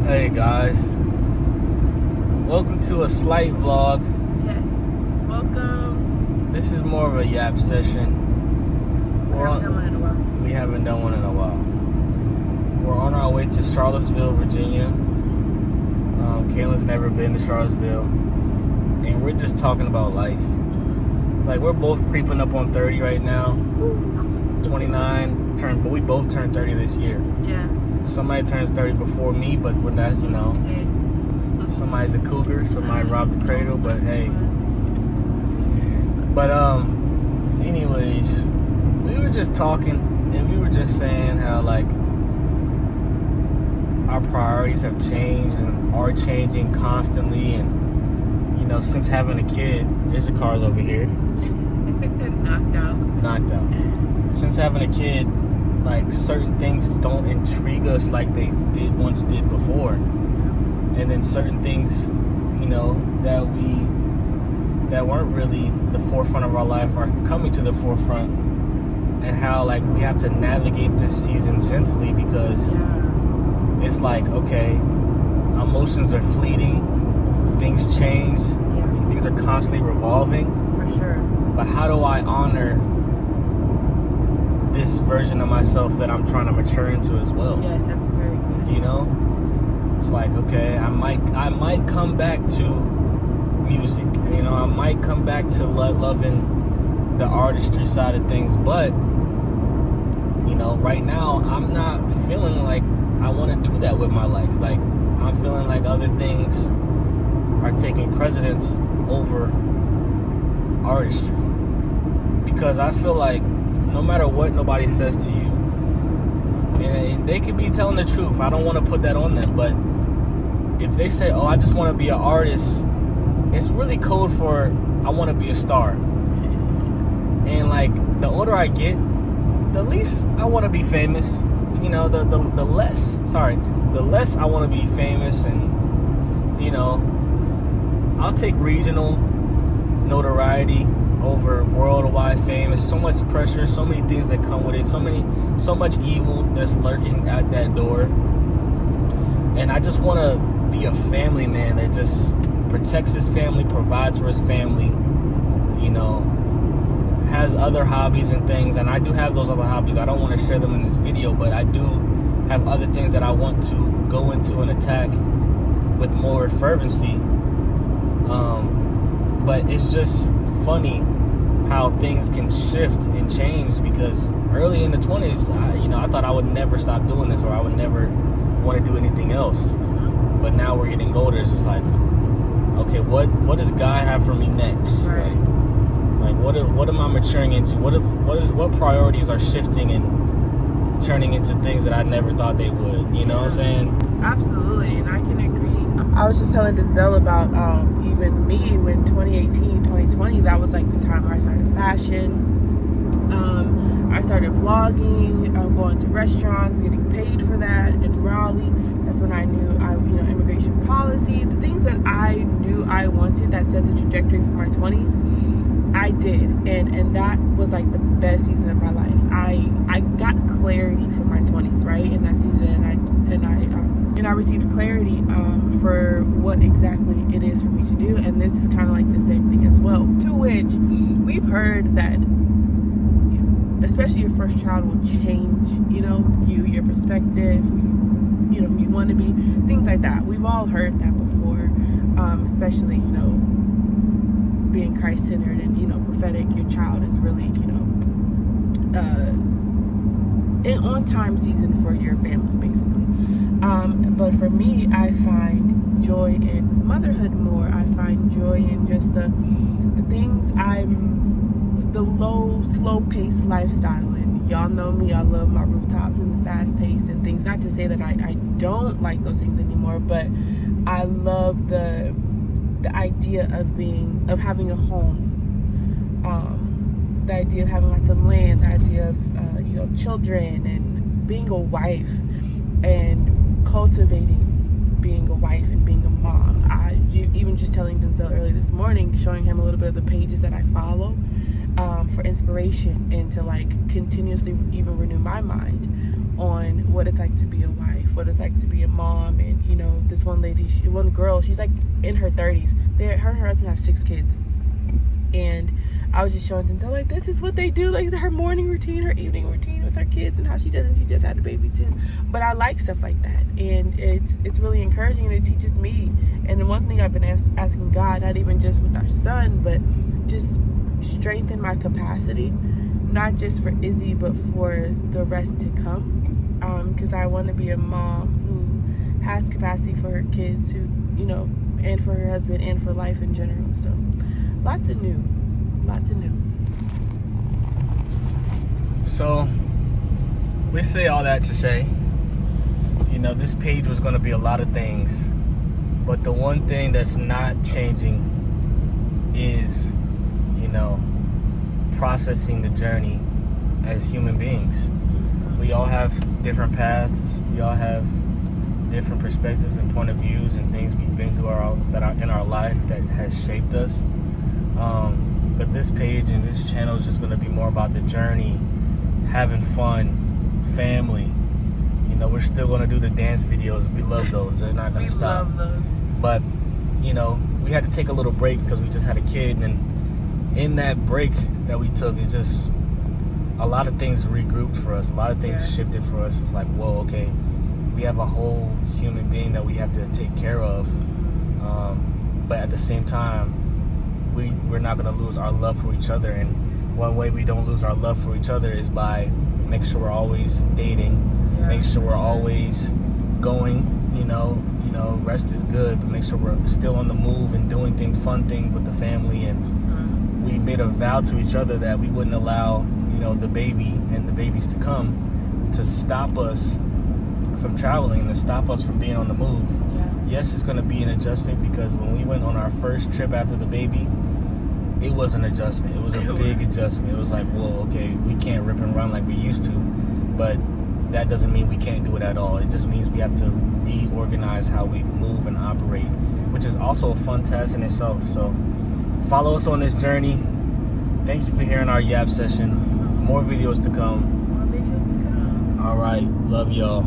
Hey guys, welcome to a slight vlog. Yes, welcome. This is more of a yap session. We haven't done one in a while. We're on our way to Charlottesville, Virginia. Kayla's never been to Charlottesville, and we're just talking about life. Like, we're both creeping up on 30 right now. 29, but we both turned 30 this year. Yeah. Somebody turns 30 before me, but we're not, Hey. Somebody's a cougar, somebody robbed the cradle, but hey. But anyways, we were just talking, and we were just saying how, like, our priorities have changed and are changing constantly, and since having a kid, there's the cars over here. Knocked out. Since having a kid, like, certain things don't intrigue us like they once did before, and then certain things, that weren't really the forefront of our life are coming to the forefront, and how, like, we have to navigate this season gently, because it's like, okay, emotions are fleeting, things change, things are constantly revolving. For sure. But how do I honor this version of myself that I'm trying to mature into as well? Yes, that's very good. It's like, okay, I might come back to music. I might come back to loving the artistry side of things, but right now I'm not feeling like I want to do that with my life. Like, I'm feeling like other things are taking precedence over artistry, because I feel like no matter what nobody says to you, and they could be telling the truth, I don't want to put that on them, but if they say, oh, I just want to be an artist, it's really code for I want to be a star. And, like, the older I get, the least I want to be famous. The less I want to be famous, and I'll take regional notoriety over worldwide fame. It's so much pressure, so many things that come with it, so much evil that's lurking at that door. And I just want to be a family man that just protects his family, provides for his family, has other hobbies and things. And I do have those other hobbies. I don't want to share them in this video, but I do have other things that I want to go into and attack with more fervency. But it's just funny how things can shift and change, because early in the 20s, I thought I would never stop doing this, or I would never want to do anything else. But now we're getting older. It's just like, okay, what does God have for me next? Right. Like what am I maturing into? What priorities are shifting and turning into things that I never thought they would? You know what I'm saying? Absolutely, and I can agree. I was just telling Denzel about even me when 2018, 2020, that was like the time where I started fashion. I started vlogging, going to restaurants, getting paid for that in Raleigh. That's when I knew immigration policy, the things that I knew I wanted that set the trajectory for my 20s, I did, and that was like the best season of my life. I got clarity for my 20s, right, in that season, and I received clarity for what exactly it is for me to do. And this is kind of like the same thing as well, to which we've heard that especially your first child will change your perspective, who you want to be, things like that. We've all heard that before, especially being Christ-centered and prophetic. Your child is really an on-time season for your family, basically. But for me, I find joy in motherhood more. I find joy in just the things the low, slow-paced lifestyle. And y'all know me, I love my rooftops and the fast pace and things. Not to say that I don't like those things anymore, but I love the idea of having a home, the idea of having lots of land, the idea of children, and being a wife, and cultivating being a wife and being a mom. Even just telling Denzel early this morning, showing him a little bit of the pages that I follow for inspiration, and to like continuously even renew my mind on what it's like to be a wife, what it's like to be a mom. And you know, this one lady, one girl, she's like in her 30s. Her and her husband have 6 kids, and I was just showing Denzel, like, this is what they do, like her morning routine, her evening routine with her kids, and how she does it. She just had a baby too. But I like stuff like that, and it's really encouraging, and it teaches me. And the one thing I've been asking God, not even just with our son, but just strengthen my capacity, not just for Izzy, but for the rest to come. Because I want to be a mom who has capacity for her kids, who, you know, and for her husband, and for life in general. So lots of new. So we say all that to say, you know, this page was going to be a lot of things, but the one thing that's not changing is, you know, processing the journey as human beings. We all have different paths. We all have different perspectives and point of views and things we've been through in our life that has shaped us. But this page and this channel is just going to be more about the journey, having fun, family. You know, we're still going to do the dance videos. We love those. They're not going to stop. We love those. But, you know, we had to take a little break because we just had a kid. And in that break that we took, it just, a lot of things regrouped for us. A lot of things shifted for us. It's like, whoa, okay, we have a whole human being that we have to take care of. But at the same time, we're not going to lose our love for each other. And one way we don't lose our love for each other is by make sure we're always dating, make sure we're always going, you know, rest is good, but make sure we're still on the move and doing things, fun things with the family. And we made a vow to each other that we wouldn't allow, you know, the baby and the babies to come to stop us from traveling, to stop us from being on the move. Yes, it's going to be an adjustment, because when we went on our first trip after the baby, it was an adjustment. It was a big adjustment. It was like, whoa, okay, we can't rip and run like we used to, but that doesn't mean we can't do it at all. It just means we have to reorganize how we move and operate, which is also a fun task in itself. So follow us on this journey. Thank you for hearing our yap session. More videos to come. More videos to come. All right. Love y'all.